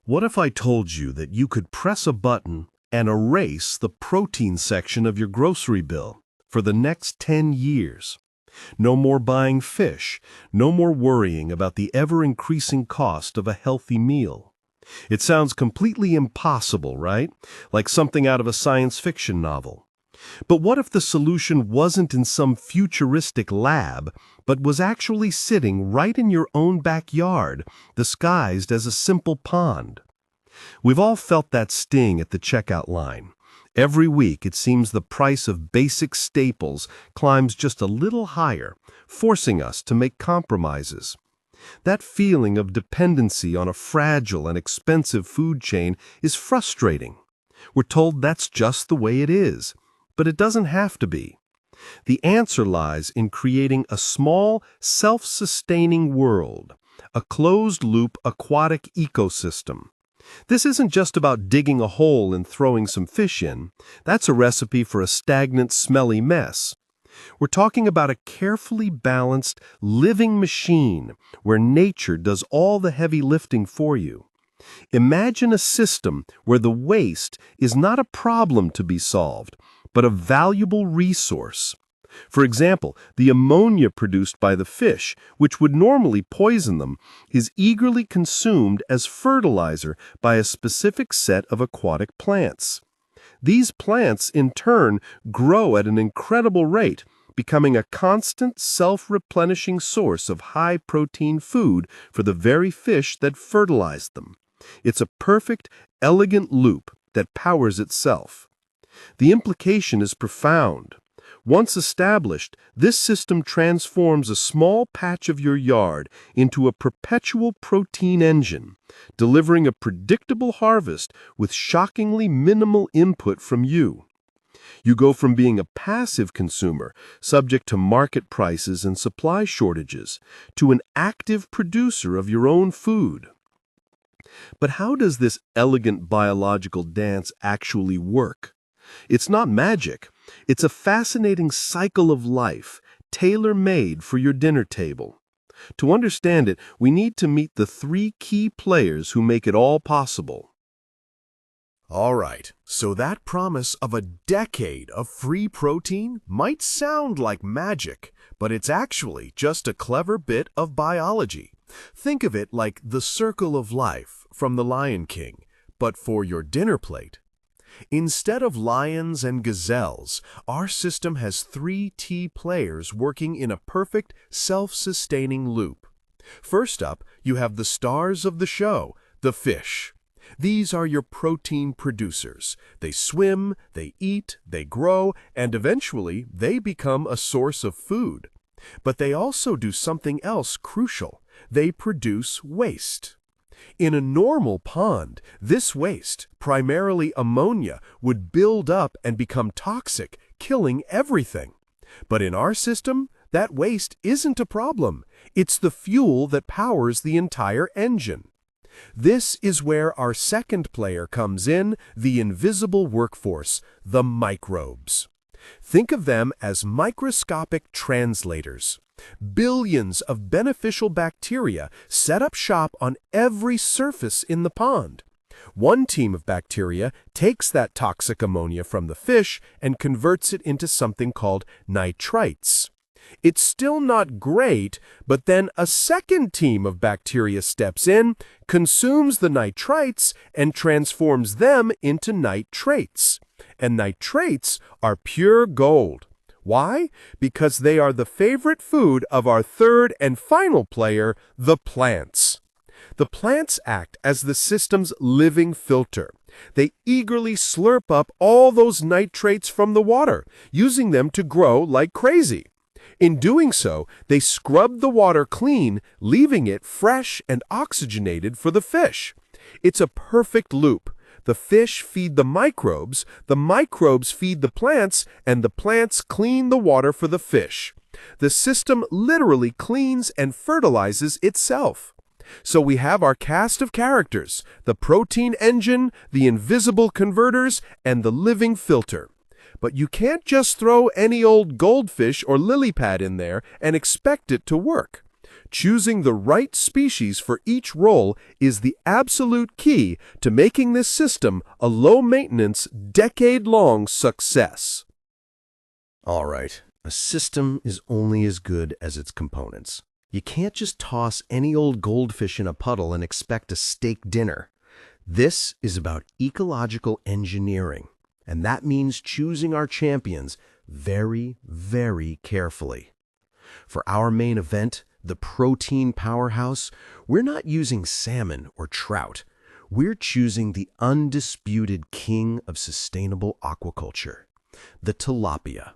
What if I told you that you could press a button and erase the protein section of your grocery bill for the next 10 years? No more buying fish, no more worrying about the ever-increasing cost of a healthy meal. It sounds completely impossible, right? Like something out of a science fiction novel. But what if the solution wasn't in some futuristic lab, but was actually sitting right in your own backyard, disguised as a simple pond? We've all felt that sting at the checkout line. Every week, it seems the price of basic staples climbs just a little higher, forcing us to make compromises. That feeling of dependency on a fragile and expensive food chain is frustrating. We're told that's just the way it is, but it doesn't have to be. The answer lies in creating a small, self-sustaining world, a closed-loop aquatic ecosystem. This isn't just about digging a hole and throwing some fish in. That's a recipe for a stagnant, smelly mess. We're talking about a carefully balanced, living machine where nature does all the heavy lifting for you. Imagine a system where the waste is not a problem to be solved, but a valuable resource. For example, the ammonia produced by the fish, which would normally poison them, is eagerly consumed as fertilizer by a specific set of aquatic plants. These plants, in turn, grow at an incredible rate, becoming a constant, self-replenishing source of high-protein food for the very fish that fertilized them. It's a perfect, elegant loop that powers itself. The implication is profound. Once established, this system transforms a small patch of your yard into a perpetual protein engine, delivering a predictable harvest with shockingly minimal input from you. You go from being a passive consumer, subject to market prices and supply shortages, to an active producer of your own food. But how does this elegant biological dance actually work? It's not magic. It's a fascinating cycle of life, tailor-made for your dinner table. To understand it, we need to meet the three key players who make it all possible. All right, so that promise of a decade of free protein might sound like magic, but it's actually just a clever bit of biology. Think of it like the circle of life from The Lion King, but for your dinner plate. Instead of lions and gazelles, our system has three key players working in a perfect, self-sustaining loop. First up, you have the stars of the show, the fish. These are your protein producers. They swim, they eat, they grow, and eventually they become a source of food. But they also do something else crucial. They produce waste. In a normal pond, this waste, primarily ammonia, would build up and become toxic, killing everything. But in our system, that waste isn't a problem. It's the fuel that powers the entire engine. This is where our second player comes in, the invisible workforce, the microbes. Think of them as microscopic translators. Billions of beneficial bacteria set up shop on every surface in the pond. One team of bacteria takes that toxic ammonia from the fish and converts it into something called nitrites. It's still not great, but then a second team of bacteria steps in, consumes the nitrites, and transforms them into nitrates. And nitrates are pure gold. Why? Because they are the favorite food of our third and final player, the plants. The plants act as the system's living filter. They eagerly slurp up all those nitrates from the water, using them to grow like crazy. In doing so, they scrub the water clean, leaving it fresh and oxygenated for the fish. It's a perfect loop. The fish feed the microbes feed the plants, and the plants clean the water for the fish. The system literally cleans and fertilizes itself. So we have our cast of characters, the protein engine, the invisible converters, and the living filter. But you can't just throw any old goldfish or lily pad in there and expect it to work. Choosing the right species for each role is the absolute key to making this system a low-maintenance, decade-long success. All right, a system is only as good as its components. You can't just toss any old goldfish in a puddle and expect a steak dinner. This is about ecological engineering, and that means choosing our champions very, very carefully. For our main event, the protein powerhouse, we're not using salmon or trout. We're choosing the undisputed king of sustainable aquaculture, the tilapia.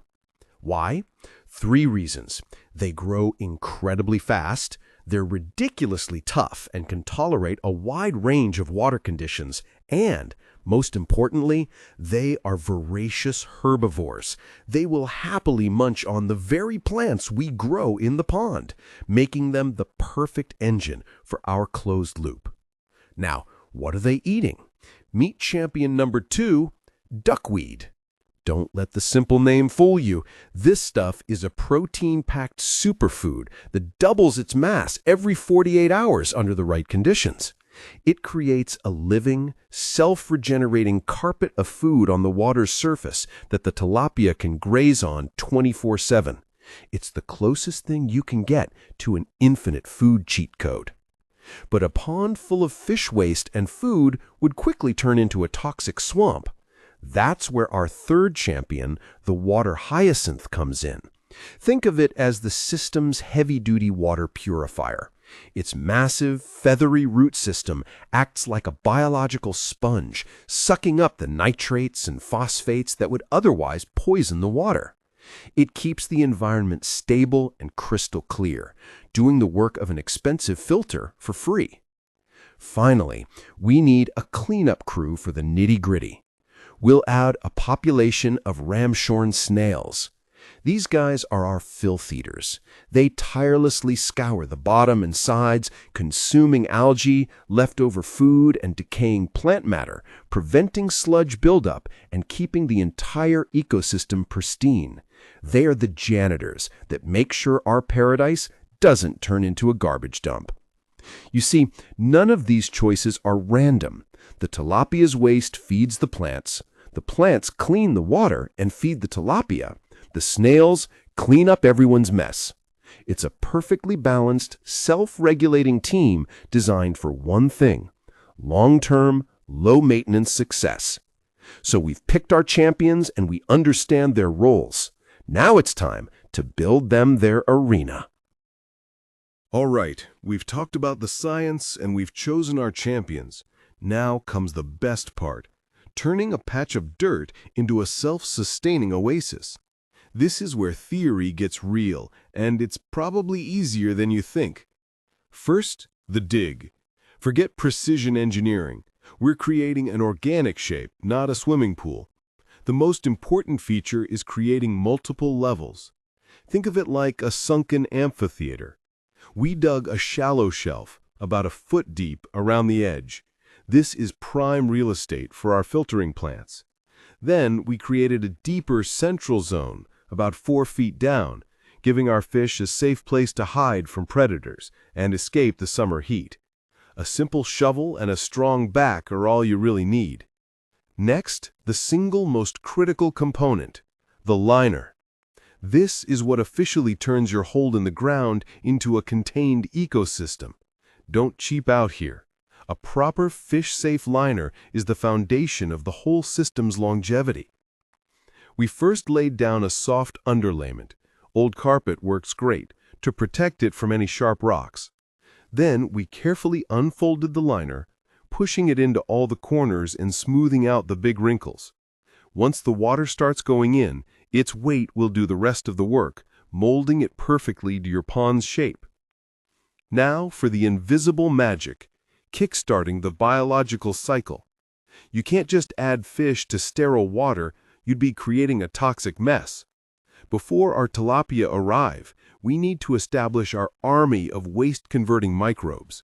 Why? 3 reasons. They grow incredibly fast, they're ridiculously tough and can tolerate a wide range of water conditions, and, most importantly, they are voracious herbivores. They will happily munch on the very plants we grow in the pond, making them the perfect engine for our closed loop. Now, what are they eating? Meet champion number 2, duckweed. Don't let the simple name fool you. This stuff is a protein-packed superfood that doubles its mass every 48 hours under the right conditions. It creates a living, self-regenerating carpet of food on the water's surface that the tilapia can graze on 24/7. It's the closest thing you can get to an infinite food cheat code. But a pond full of fish waste and food would quickly turn into a toxic swamp. That's where our third champion, the water hyacinth, comes in. Think of it as the system's heavy-duty water purifier. Its massive, feathery root system acts like a biological sponge, sucking up the nitrates and phosphates that would otherwise poison the water. It keeps the environment stable and crystal clear, doing the work of an expensive filter for free. Finally, we need a cleanup crew for the nitty-gritty. We'll add a population of ramshorn snails. These guys are our filth-eaters. They tirelessly scour the bottom and sides, consuming algae, leftover food, and decaying plant matter, preventing sludge buildup and keeping the entire ecosystem pristine. They are the janitors that make sure our paradise doesn't turn into a garbage dump. You see, none of these choices are random. The tilapia's waste feeds the plants clean the water and feed the tilapia. The snails clean up everyone's mess. It's a perfectly balanced, self-regulating team designed for one thing: long-term, low-maintenance success. So we've picked our champions and we understand their roles. Now it's time to build them their arena. All right, we've talked about the science and we've chosen our champions. Now comes the best part: turning a patch of dirt into a self-sustaining oasis. This is where theory gets real, and it's probably easier than you think. First, the dig. Forget precision engineering. We're creating an organic shape, not a swimming pool. The most important feature is creating multiple levels. Think of it like a sunken amphitheater. We dug a shallow shelf, about a foot deep, around the edge. This is prime real estate for our filtering plants. Then we created a deeper central zone, about 4 feet down, giving our fish a safe place to hide from predators and escape the summer heat. A simple shovel and a strong back are all you really need. Next, the single most critical component, the liner. This is what officially turns your hole in the ground into a contained ecosystem. Don't cheap out here. A proper fish-safe liner is the foundation of the whole system's longevity. We first laid down a soft underlayment. Old carpet works great to protect it from any sharp rocks. Then we carefully unfolded the liner, pushing it into all the corners and smoothing out the big wrinkles. Once the water starts going in, its weight will do the rest of the work, molding it perfectly to your pond's shape. Now for the invisible magic, kickstarting the biological cycle. You can't just add fish to sterile water, you'd be creating a toxic mess. Before our tilapia arrive, we need to establish our army of waste-converting microbes.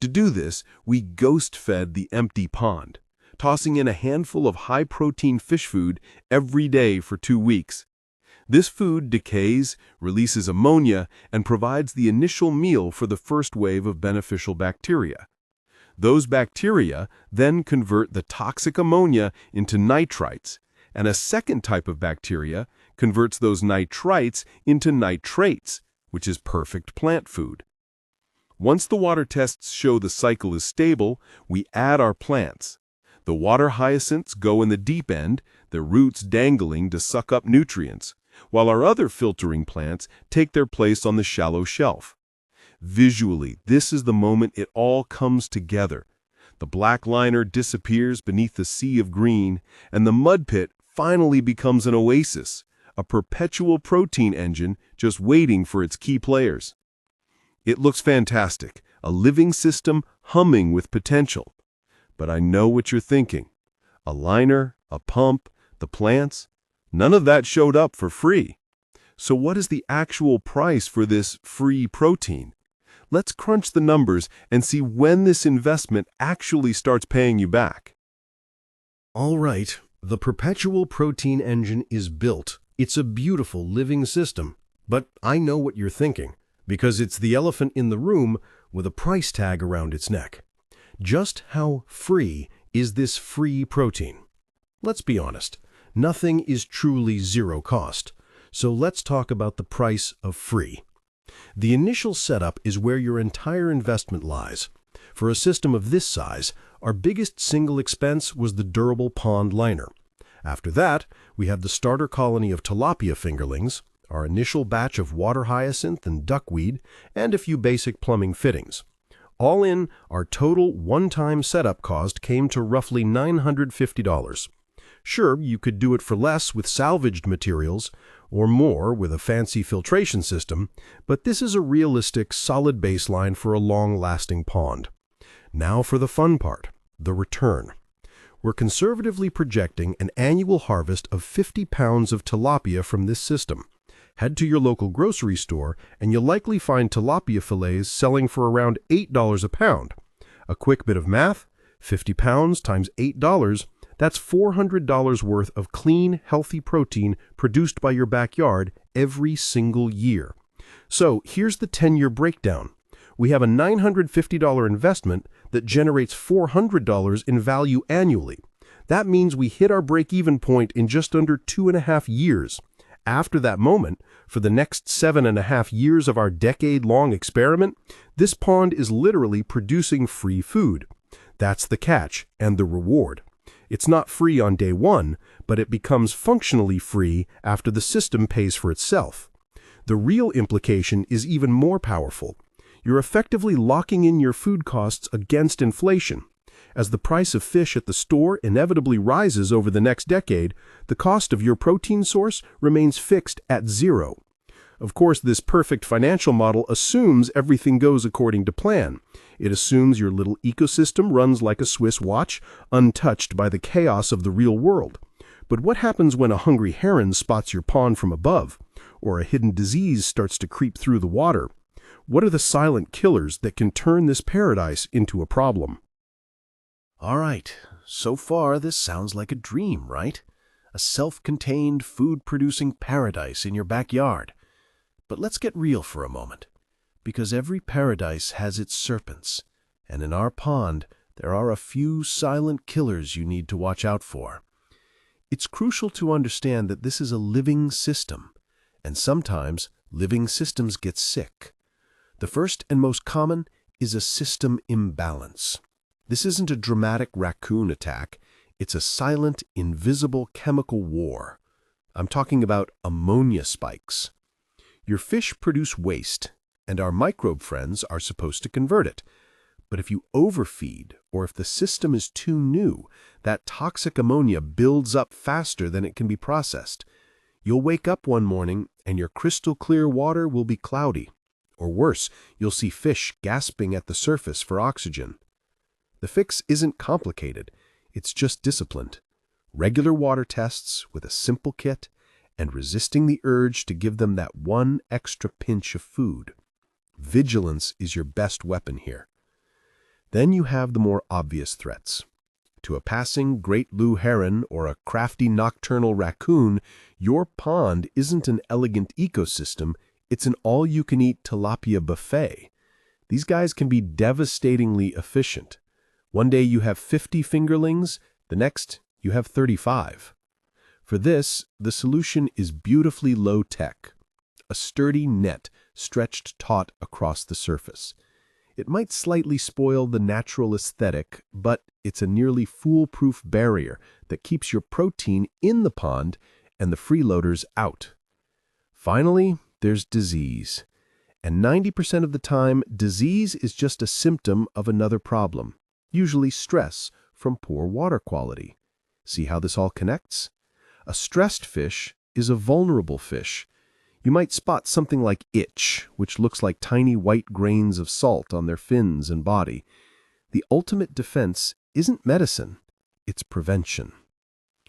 To do this, we ghost-fed the empty pond, tossing in a handful of high-protein fish food every day for 2 weeks. This food decays, releases ammonia, and provides the initial meal for the first wave of beneficial bacteria. Those bacteria then convert the toxic ammonia into nitrites, and a second type of bacteria converts those nitrites into nitrates, which is perfect plant food. Once the water tests show the cycle is stable, we add our plants. The water hyacinths go in the deep end, their roots dangling to suck up nutrients, while our other filtering plants take their place on the shallow shelf. Visually, this is the moment it all comes together. The black liner disappears beneath the sea of green, and the mud pit finally becomes an oasis, a perpetual protein engine just waiting for its key players. It looks fantastic, a living system humming with potential. But I know what you're thinking. A liner, a pump, the plants, none of that showed up for free. So what is the actual price for this free protein? Let's crunch the numbers and see when this investment actually starts paying you back. All right, the Perpetual protein engine is built. It's a beautiful living system. But I know what you're thinking, because it's the elephant in the room with a price tag around its neck. Just how free is this free protein? Let's be honest, nothing is truly zero cost. So let's talk about the price of free. The initial setup is where your entire investment lies. For a system of this size, our biggest single expense was the durable pond liner. After that, we have the starter colony of tilapia fingerlings, our initial batch of water hyacinth and duckweed, and a few basic plumbing fittings. All in, our total one-time setup cost came to roughly $950. Sure, you could do it for less with salvaged materials, or more with a fancy filtration system, but this is a realistic, solid baseline for a long-lasting pond. Now for the fun part, the return. We're conservatively projecting an annual harvest of 50 pounds of tilapia from this system. Head to your local grocery store and you'll likely find tilapia fillets selling for around $8 a pound. A quick bit of math, 50 pounds times $8, that's $400 worth of clean, healthy protein produced by your backyard every single year. So here's the 10-year breakdown. We have a $950 investment that generates $400 in value annually. That means we hit our break-even point in just under 2.5 years. After that moment, for the next 7.5 years of our decade-long experiment, this pond is literally producing free food. That's the catch and the reward. It's not free on day one, but it becomes functionally free after the system pays for itself. The real implication is even more powerful. You're effectively locking in your food costs against inflation. As the price of fish at the store inevitably rises over the next decade, the cost of your protein source remains fixed at zero. Of course, this perfect financial model assumes everything goes according to plan. It assumes your little ecosystem runs like a Swiss watch, untouched by the chaos of the real world. But what happens when a hungry heron spots your pond from above, or a hidden disease starts to creep through the water? What are the silent killers that can turn this paradise into a problem? All right, so far this sounds like a dream, right? A self-contained, food-producing paradise in your backyard. But let's get real for a moment, because every paradise has its serpents, and in our pond there are a few silent killers you need to watch out for. It's crucial to understand that this is a living system, and sometimes living systems get sick. The first and most common is a system imbalance. This isn't a dramatic raccoon attack, it's a silent, invisible chemical war. I'm talking about ammonia spikes. Your fish produce waste, and our microbe friends are supposed to convert it. But if you overfeed, or if the system is too new, that toxic ammonia builds up faster than it can be processed. You'll wake up one morning and your crystal clear water will be cloudy. Or worse, you'll see fish gasping at the surface for oxygen. The fix isn't complicated, it's just disciplined. Regular water tests with a simple kit, and resisting the urge to give them that one extra pinch of food. Vigilance is your best weapon here. Then you have the more obvious threats. To a passing great blue heron or a crafty nocturnal raccoon, your pond isn't an elegant ecosystem, it's an all-you-can-eat tilapia buffet. These guys can be devastatingly efficient. One day you have 50 fingerlings, the next you have 35. For this, the solution is beautifully low-tech. A sturdy net stretched taut across the surface. It might slightly spoil the natural aesthetic, but it's a nearly foolproof barrier that keeps your protein in the pond and the freeloaders out. Finally, there's disease. And 90% of the time, disease is just a symptom of another problem, usually stress from poor water quality. See how this all connects? A stressed fish is a vulnerable fish. You might spot something like itch, which looks like tiny white grains of salt on their fins and body. The ultimate defense isn't medicine, it's prevention.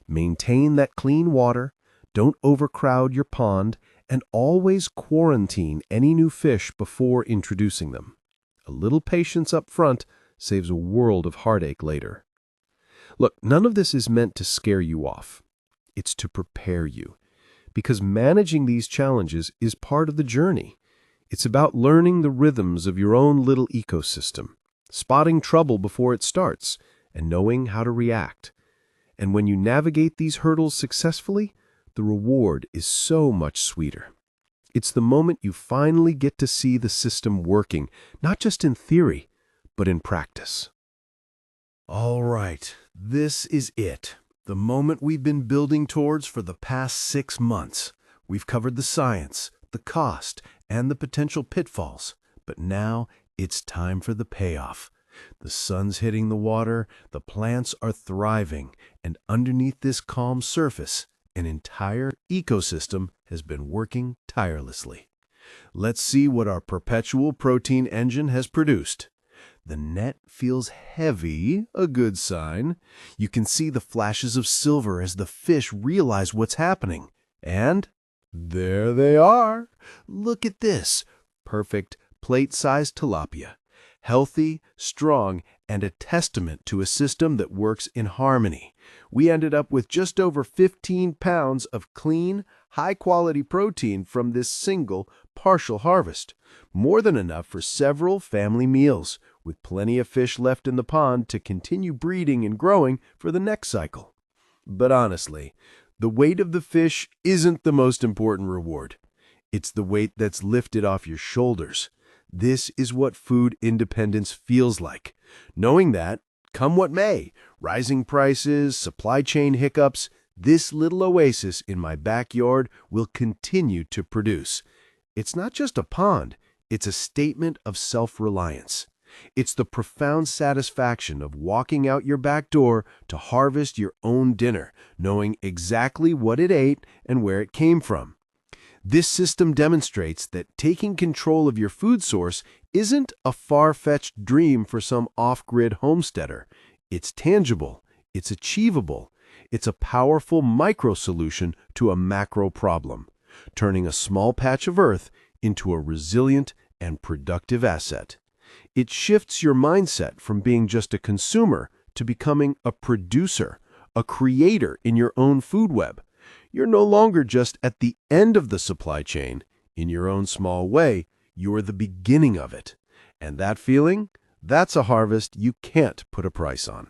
Maintain that clean water, don't overcrowd your pond, and always quarantine any new fish before introducing them. A little patience up front saves a world of heartache later. Look, none of this is meant to scare you off. It's to prepare you. Because managing these challenges is part of the journey. It's about learning the rhythms of your own little ecosystem, spotting trouble before it starts, and knowing how to react. And when you navigate these hurdles successfully, the reward is so much sweeter. It's the moment you finally get to see the system working, not just in theory, but in practice. All right, this is it. The moment we've been building towards for the past 6 months. We've covered the science, the cost, and the potential pitfalls. But now it's time for the payoff. The sun's hitting the water, the plants are thriving, and underneath this calm surface, an entire ecosystem has been working tirelessly. Let's see what our Perpetual protein engine has produced. The net feels heavy, a good sign. You can see the flashes of silver as the fish realize what's happening. And there they are. Look at this. Perfect plate-sized tilapia. Healthy, strong, and a testament to a system that works in harmony. We ended up with just over 15 pounds of clean, high-quality protein from this single, partial harvest. More than enough for several family meals, with plenty of fish left in the pond to continue breeding and growing for the next cycle. But honestly, the weight of the fish isn't the most important reward. It's the weight that's lifted off your shoulders. This is what food independence feels like. Knowing that, come what may, rising prices, supply chain hiccups, this little oasis in my backyard will continue to produce. It's not just a pond, it's a statement of self-reliance. It's the profound satisfaction of walking out your back door to harvest your own dinner, knowing exactly what it ate and where it came from. This system demonstrates that taking control of your food source isn't a far-fetched dream for some off-grid homesteader. It's tangible, it's achievable, it's a powerful micro-solution to a macro problem, turning a small patch of earth into a resilient and productive asset. It shifts your mindset from being just a consumer to becoming a producer, a creator in your own food web. You're no longer just at the end of the supply chain. In your own small way, you're the beginning of it. And that feeling, that's a harvest you can't put a price on.